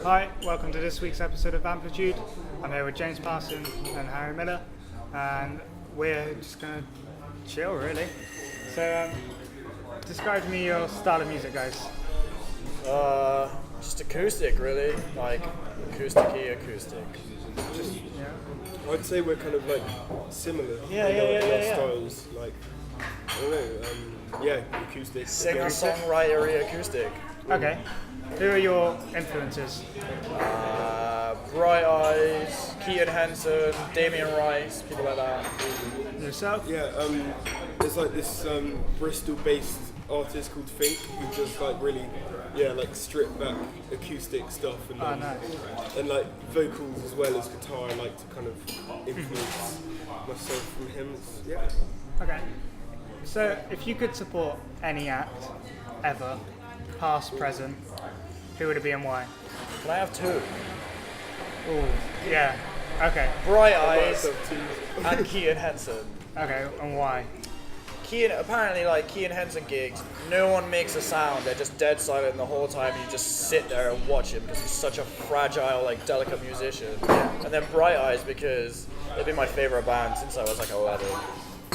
Hi, welcome to this week's episode of Amplitude. I'm here with James Parsons and Harry Miller, and we're just going to chill, really. So, describe to me your style of music, guys. Just acoustic, really. Like, acoustic-y acoustic. Just, yeah. I'd say we're kind of like similar. Yeah. Our styles, like, I don't know, acoustic. Singer-songwriter-y acoustic. Okay. Who are your influences? Bright Eyes, Keaton Henson, Damien Rice, people like that. Yourself? Yeah, there's like this Bristol-based artist called Fink who does like really, like stripped back acoustic stuff and and like vocals as well as guitar. I like to kind of influence myself from him. Okay. So, if you could support any act ever, past, present, who would it be and why? Can I have two? Oh, yeah. Okay. Bright Eyes and Keaton Henson. Okay, and why? Apparently, like Keaton Henson gigs, no one makes a sound. They're just dead silent the whole time. You just sit there and watch him because he's such a fragile, like delicate musician. And then Bright Eyes because they've been my favorite band since I was like 11.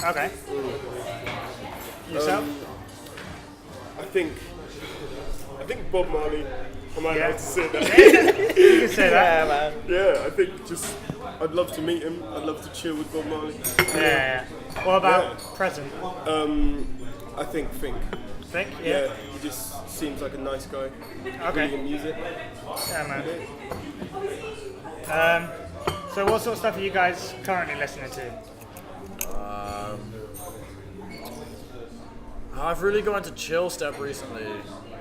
Okay. Yourself? I think Bob Marley. Am I allowed to say that? You can say that. Yeah, man. Yeah, I think I'd love to meet him. I'd love to chill with Bob Marley. Yeah. What about present? I think Fink. Think? Yeah, he just seems like a nice guy. Okay. Really in music. Yeah, man. So what sort of stuff are you guys currently listening to? I've really gone into chill step recently.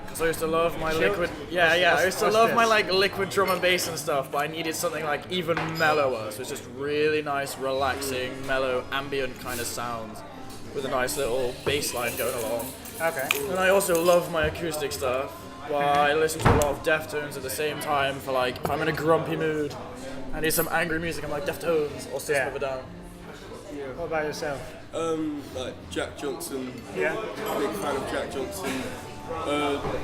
Because I used to love my Chill? liquid. I used to what's love my this? like liquid drum and bass and stuff, but I needed something like even mellower. So it's just really nice, relaxing, mellow, ambient kind of sounds with a nice little bass line going along. Okay. And I also love my acoustic stuff. But I listen to a lot of Deftones at the same time for like if I'm in a grumpy mood, I need some angry music. I'm like Deftones or System of a Down. What about yourself? Like Jack Johnson. Yeah. Big fan of Jack Johnson.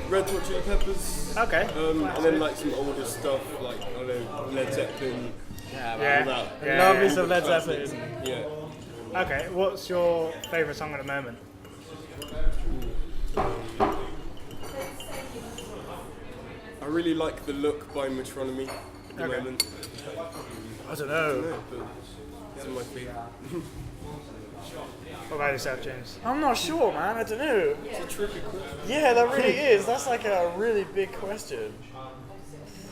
Red Hot Chili Peppers. Okay. And then like some older stuff like I don't know Led Zeppelin. Yeah, All that. Yeah. Love me some Led Zeppelin. Yeah. Okay. What's your favourite song at the moment? I really like The Look by Metronomy at the moment. I don't know. But these are my favourite. What about yourself, James? I'm not sure, man. I don't know. It's a tricky question. Yeah, that really is. That's like a really big question.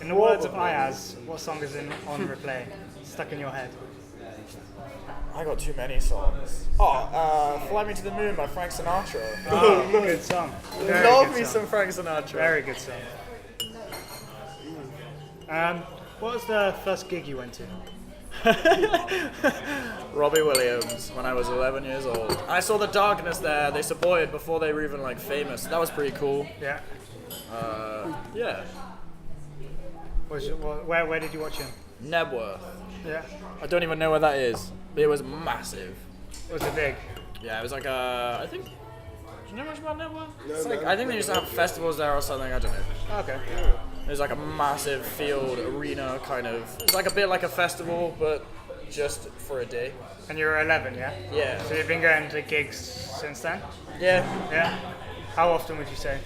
In the words of Ayaz, what song is on replay? Stuck in your head? I got too many songs. Fly Me to the Moon by Frank Sinatra. Oh, good song. Very Love good me song. some Frank Sinatra. Very good song. What was the first gig you went to? Robbie Williams when I was 11 years old. I saw The Darkness there. They supported before they were even like famous. That was pretty cool. Yeah. Yeah. Where did you watch him? Nebworth. Yeah. I don't even know where that is. But it was massive. Was it big? Yeah, it was like I think. Do you know much about Nebworth? It's No, like I think they used to have festivals there or something. I don't know. Okay. There's like a massive field arena kind of. It's like a bit like a festival, but just for a day. And you were 11, yeah? Yeah. So you've been going to gigs since then? Yeah. Yeah. How often would you say?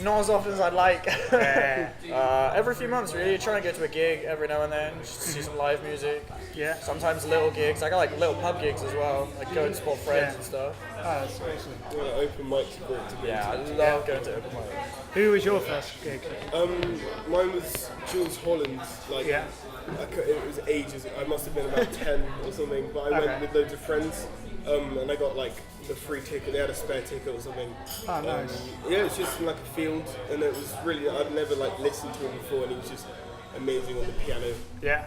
Not as often as I'd like. Yeah. Every few months, really. Trying to go to a gig every now and then, just to see some live music. Yeah. Sometimes little gigs. I got like little pub gigs as well, like go and support friends and stuff. Oh, that's awesome. Yeah, open mics are great to go Yeah, I to. love going to open mic. Who was your first gig? Mine was Jules Holland. Like, Yeah. it was ages. I must have been about 10 or something. But I went with loads of friends, and I got like a free ticket. They had a spare ticket or something. Oh, nice. Yeah, it was just in like a field, and it was really. I'd never like listened to him before, and he was just amazing on the piano. Yeah.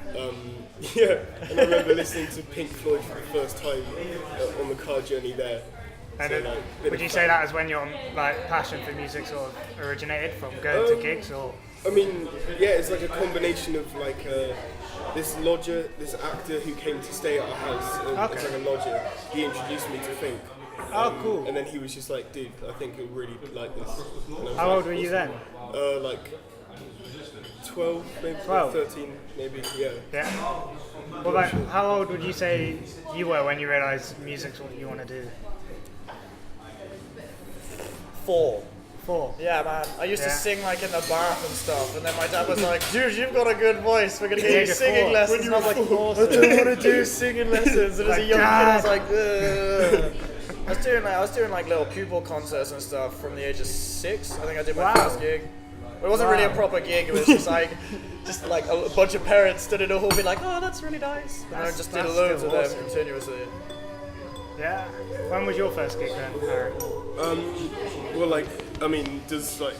Yeah, and I remember listening to Pink Floyd for the first time on the car journey there. And So, like, bit would of you fun. say that is when your like passion for music sort of originated from going to gigs, or? I mean, yeah, it's like a combination of like this lodger, this actor who came to stay at our house. It's like a lodger. He introduced me to Fink. Oh, cool. And then he was just like, dude, I think you'll really like this. And I was How like, old were you then? Like 12, maybe 12? 13, maybe, yeah. Yeah. Well, like, how old would you say you were when you realised music's what you want to do? 4. 4. Yeah, man. I used to Yeah. sing like in the bath and stuff, and then my dad was like, "Dude, you've got a good voice. We're gonna get Yeah, you you're singing 4. lessons." And I was like, Awesome. "I don't want to do singing lessons." And as a Like, young kid, I was Dad. like, "Ugh." I was doing like little pupil concerts and stuff from the age of 6. I think I did my Wow. first gig. It wasn't really a Wow. proper gig. It was just like a bunch of parents stood in a hall, be like, "Oh, that's really nice." And I just did That's loads still of them awesome. continuously. Yeah. When was your first gig then, Harry? Well, like, I mean, does like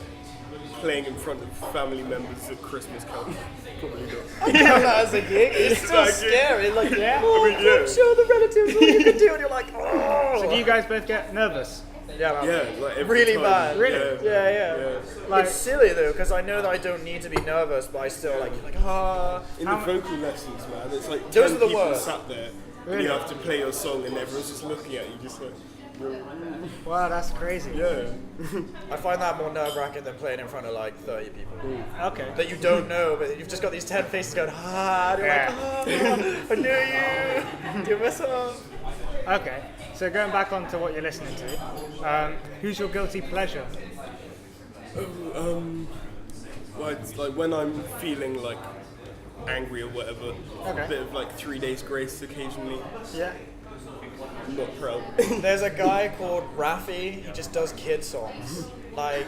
playing in front of family members at Christmas count? Probably not. I count that as a gig. It's still It's like a gig. scary. Like, Yeah. oh, I mean, yeah. come show the relatives what you can do, and you're like, oh. So do you guys both get nervous? Yeah, man. Yeah, like every Really time. bad. Really? Yeah. Like, It's silly though, because I know that I don't need to be nervous, but I still like, In the vocal lessons, man, it's like Those 10 are the people worst. sat there, and Really? you have to play your song, and everyone's just looking at you, just like, wow, that's crazy. yeah. I find that more nerve-wracking than playing in front of like 30 people Okay. that you don't know, but you've just got these 10 faces going, and you're Yeah. like, I knew you. You mess up. Okay. So going back on to what you're listening to, who's your guilty pleasure? Well, it's like when I'm feeling like angry or whatever, Okay. a bit of like 3 Days Grace occasionally. Yeah. I'm not proud. There's a guy called Rafi. He just does kid songs. Like,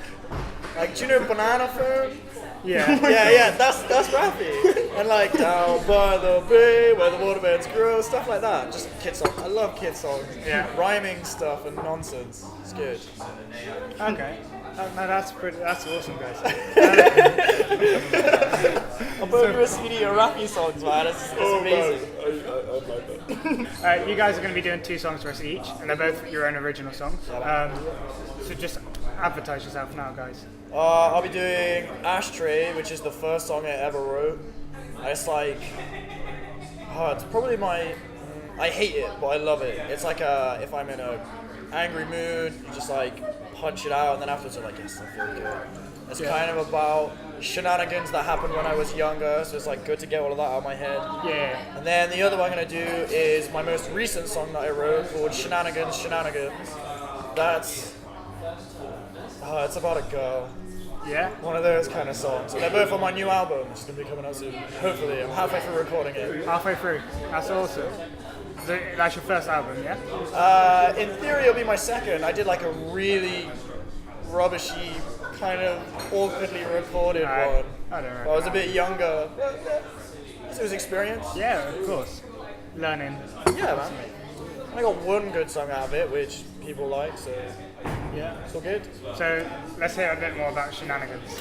do you know Banana Phone? Yeah. Yeah, that's Rafi. And like down by the bay where the waterbeds grow, stuff like that. Just kid songs. I love kid songs. Yeah. Rhyming stuff and nonsense. It's good. Okay. No, that's awesome, guys. I'm going to a CD of Rafi songs, man. It's amazing. I like that. You guys are going to be doing 2 songs for us each, and they're both your own original songs. So just advertise yourself now, guys. I'll be doing Ashtray, which is the first song I ever wrote. It's like, it's probably I hate it, but I love it. It's like if I'm in a angry mood, you just like punch it out, and then afterwards you're like, yes, I feel good. It's kind of about shenanigans that happened when I was younger, so it's like good to get all of that out of my head. Yeah. And then the other one I'm gonna do is my most recent song that I wrote called Shenanigans. That's it's about a girl. Yeah. One of those kind of songs. And they're both on my new album, which is gonna be coming out soon. Hopefully, I'm halfway through recording it. Halfway through. That's awesome. So that's your first album, yeah? In theory, it'll be my second. I did like a really rubbishy, kind of awkwardly recorded one. I don't know. I was a bit younger. It was experience. Yeah, of course. Learning. Yeah, man. I got one good song out of it, which people like, so Yeah. it's all good. So let's hear a bit more about Shenanigans.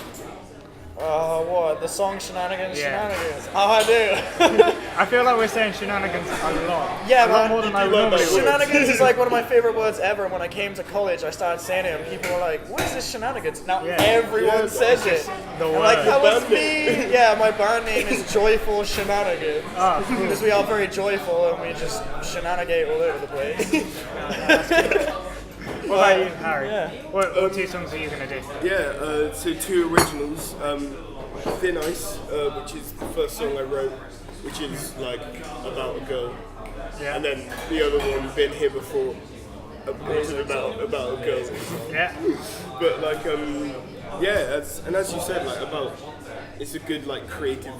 What? The song Shenanigans? Yeah. Shenanigans. Oh, I do. I feel like we're saying shenanigans a lot. Yeah, a lot man. more than I would like normally that would. Shenanigans is like one of my favorite words ever. When I came to college, I started saying it, and people were like, "What is this shenanigans?" Now Yeah. everyone Yeah, says it. The I'm like, word. that was me. Yeah, my band name is Joyful Shenanigans Oh, cool. because we are very joyful and we just shenanigate all over the place. What about you, Harry? Yeah. What 2 songs are you going to do? Yeah, so 2 originals. Thin Ice, which is the first song I wrote, which is like about a girl. Yeah. And then the other one, Been Here Before, wasn't about a girl. Yeah. But like, as you said, like about, it's a good like creative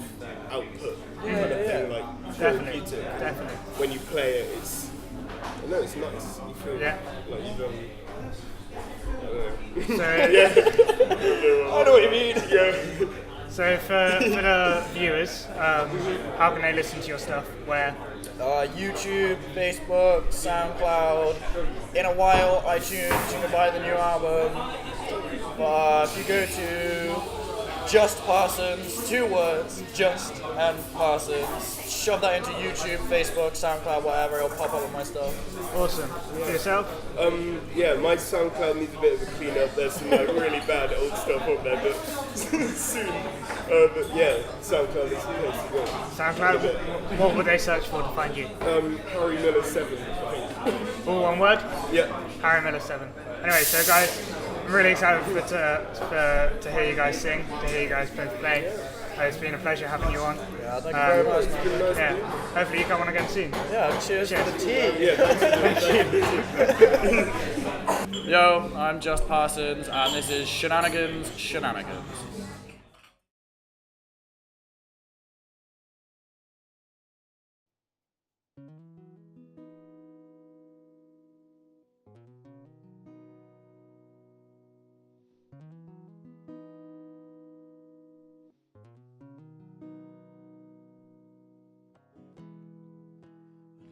output kind of thing, like Definitely. therapeutic. Definitely. When you play it, I know it's nice. You feel Yeah. like you've I don't know. So, I know what you mean. Yeah. so for the viewers, how can they listen to your stuff? Where? YouTube, Facebook, SoundCloud. In a while, iTunes. You can buy the new album. If you go to Just Parsons, 2 words, Just and Parsons. Shove that into YouTube, Facebook, SoundCloud, whatever. It'll pop up with my stuff. Awesome. For yourself? Yeah, my SoundCloud needs a bit of a clean up. There's some like really bad old stuff on there, but soon. But yeah, SoundCloud is the place to go. SoundCloud? What would they search for to find you? Harry Miller 7, I think. All one word? Yeah. Harry Miller 7. Anyway, so guys, I'm really excited to hear you guys sing, to hear you guys both play. It's been a pleasure having you on. Yeah, thank you very much. Yeah, hopefully you come on again soon. Yeah, cheers for the tea. Yo, I'm just Parsons, and this is Shenanigans.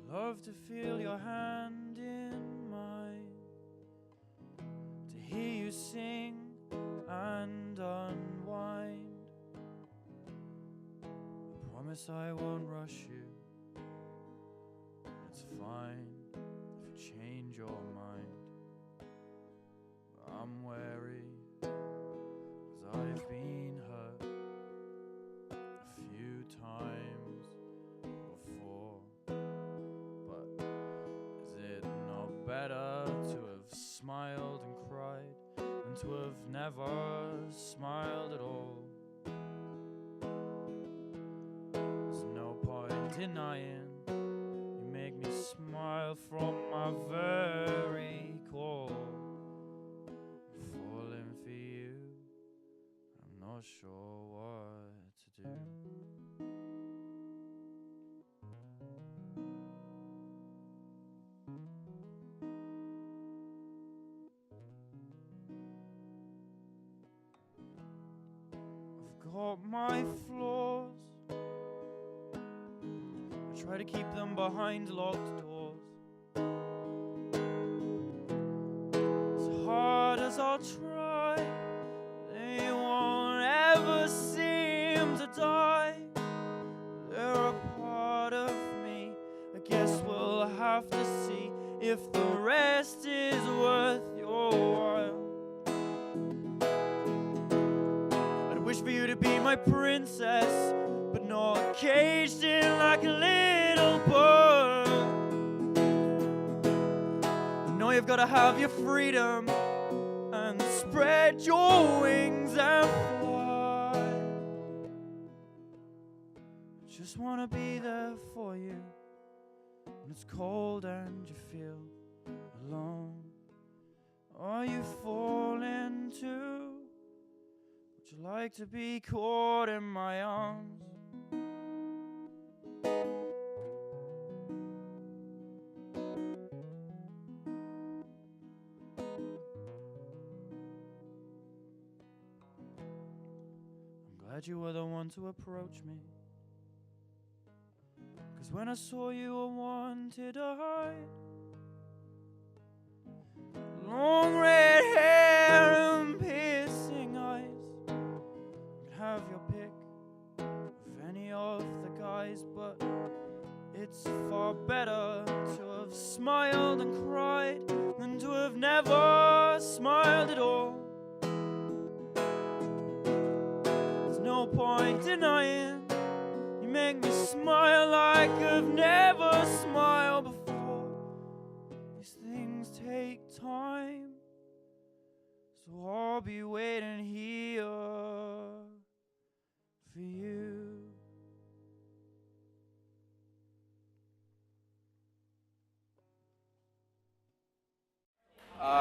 I'd love to feel your hand in mine, to hear you sing and unwind. I promise I won't rush you. It's fine if you change your mind. I'm wary, 'cause I've been hurt a few times before. But is it not better to have smiled and cried than to have never smiled at all? There's no point denying you make me smile from my very core. I'm falling for you, I'm not sure what to do. I've got my flaws, I try to keep them behind locked doors. As hard as I'll try, they won't ever seem to die. They're a part of me, I guess we'll have to see if the rest is worth your while. I'd wish for you to be my princess, but not caged in like a little bird. I know you've gotta have your freedom and spread your wings and fly. I just wanna be there for you when it's cold and you feel alone. Are you falling too? Would you like to be caught in my arms? I'm glad you were the one to approach me, 'cause when I saw you I wanted to hide. Long red hair and piercing eyes, you can have your pick of any of the guys, but it's far better to have smiled and cried than to have never smiled at all. There's no point denying you make me smile like I've never smiled before. These things take time, so I'll be waiting here for you.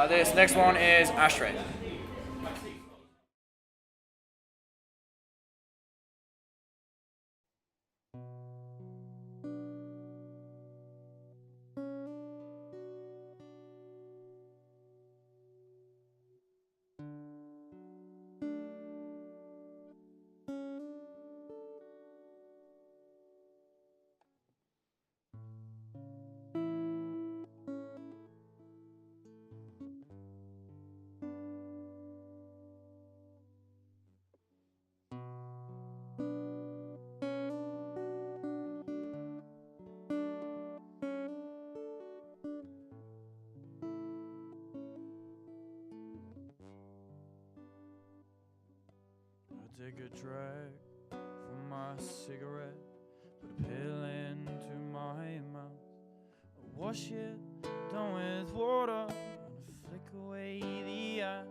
This next one is Ashtray. Take a drag from my cigarette, put a pill into my mouth. I wash it down with water and flick away the ash.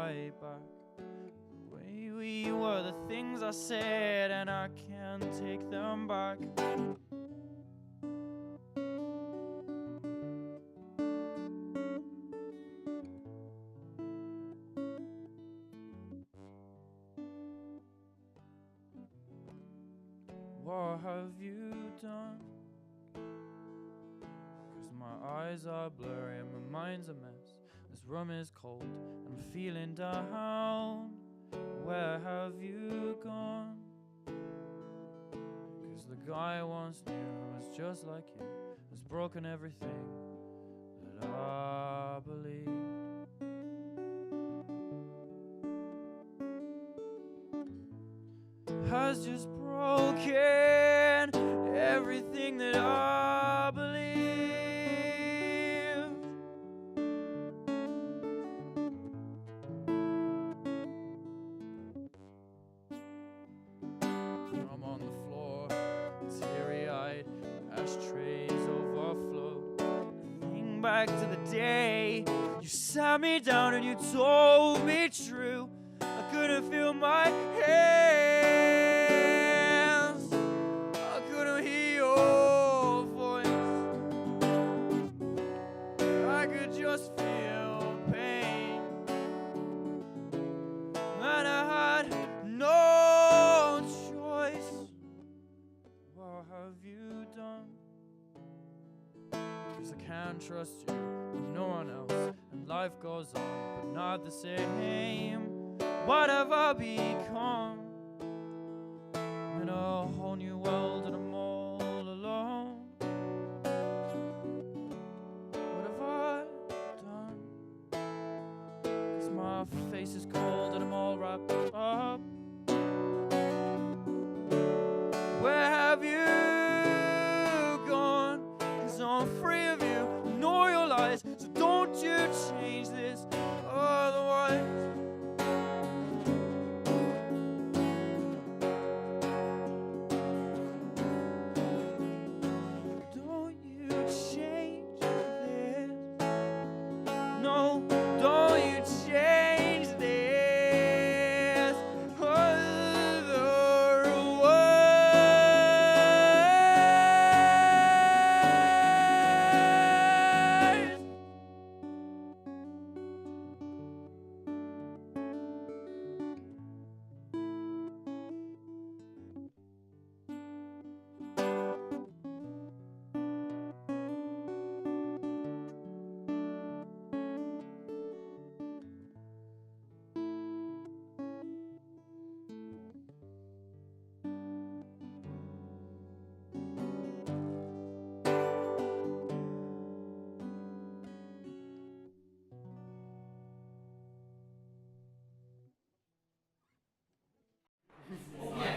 right back. The way we were, the things I said, and I can't take them back. What have you done? 'Cause my eyes are blurry and my mind's a mess. This room is cold and I'm feeling down. Where have you gone? 'Cause the guy I once knew was just like you, has broken everything that I believed. Has just broken everything that I believed. I'm on the floor, teary-eyed, ashtrays overflow. Think back to the day you sat me down and you told me true. I couldn't feel my hands, I couldn't hear your voice, I could just feel pain, and I had no choice. What have you done? 'Cause I can't trust you with no one else, and life goes on, but not the same. What have I become? I'm in a whole new world and I'm all alone. What have I done? 'Cause my face is cold and I'm all wrapped up. Where have you gone? 'Cause I'm free of you, I know your lies, so don't you change this, otherwise.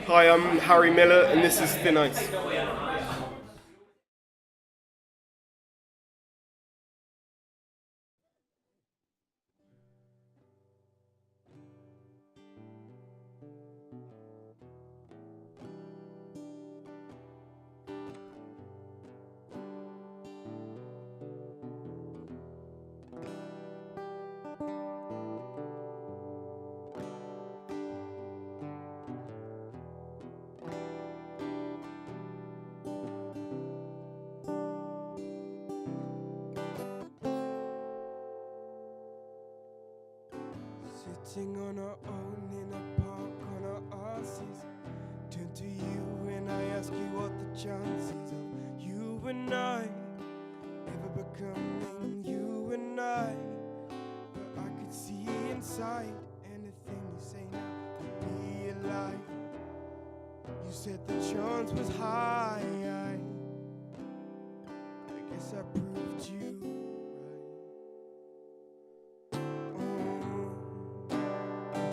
Hi, I'm Harry Miller, and this is Thin Ice. Sitting on our own in a park on our asses, turn to you and I ask you what the chances of you and I ever becoming you and I. But I could see inside anything you say now would be a lie. You said the chance was high, I guess I proved you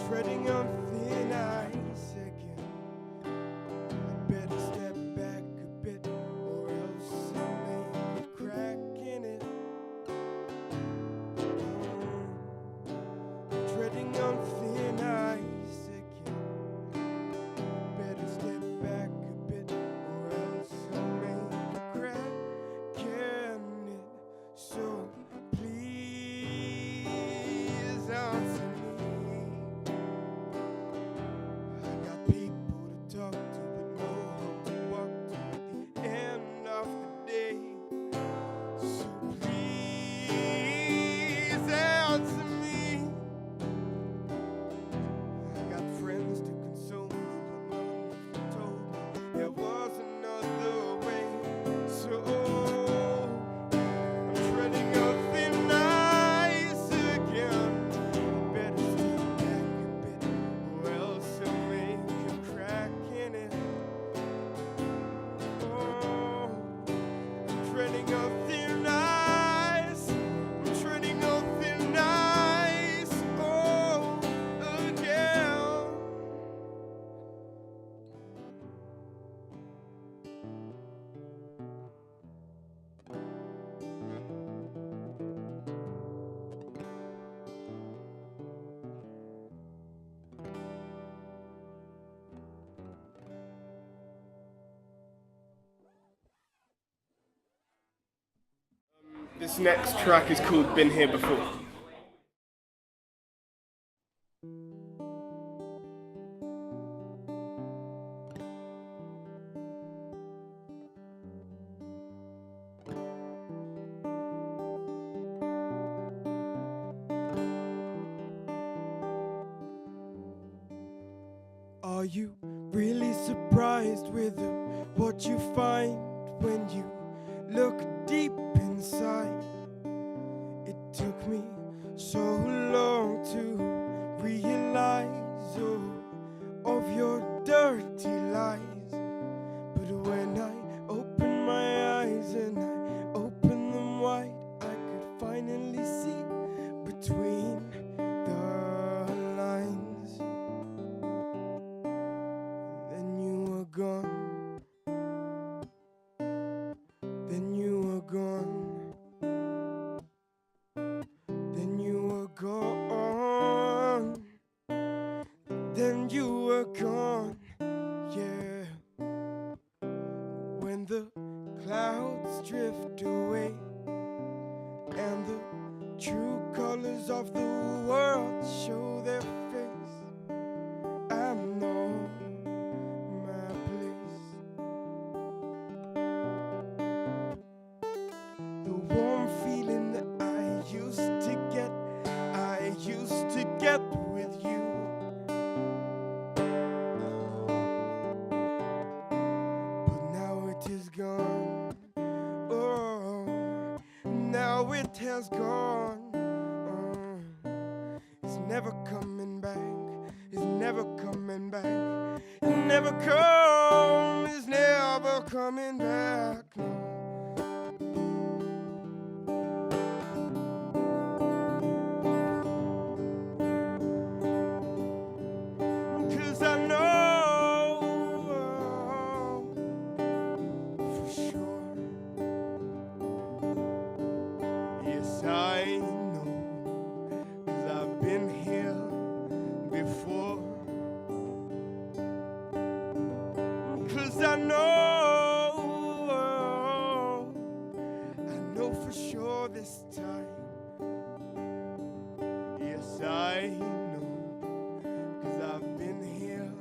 treading on thin ice again. I'd better step back a bit, or else I'll make a crack in it. Treading on thin ice again. I'd better step back a bit, or else I'll make a crack in it. So please answer me. This next track is called Been Here Before. Are you really surprised with what you find when you look deep inside? It took me so long to realize all of your dirty lies. But when I opened my eyes and I opened them wide, I could finally see between the lines. Then you were gone. Then you were gone. Then you were gone. Then you were gone. Yeah. When the clouds drift away and the true colors of the world show their face, I know my place. The warm feeling that I used to get with you. But now it is gone. Oh, now it has gone. It's never coming back. It's never coming back. It never comes. It's never coming back. No. 'Cause I know for sure. Yes, I know, 'cause I've been here before. 'Cause I know for sure this time. Yes, I know, 'cause I've been here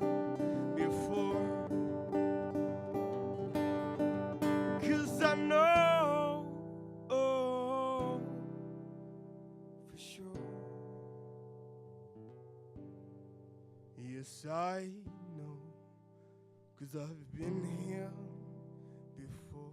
before. 'Cause I know, for sure. Yes, I know, 'cause I've been here before.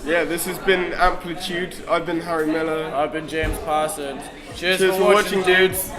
Yeah, this has been Amplitude. I've been Harry Miller. I've been James Parsons. Cheers Cheers for watching, dudes.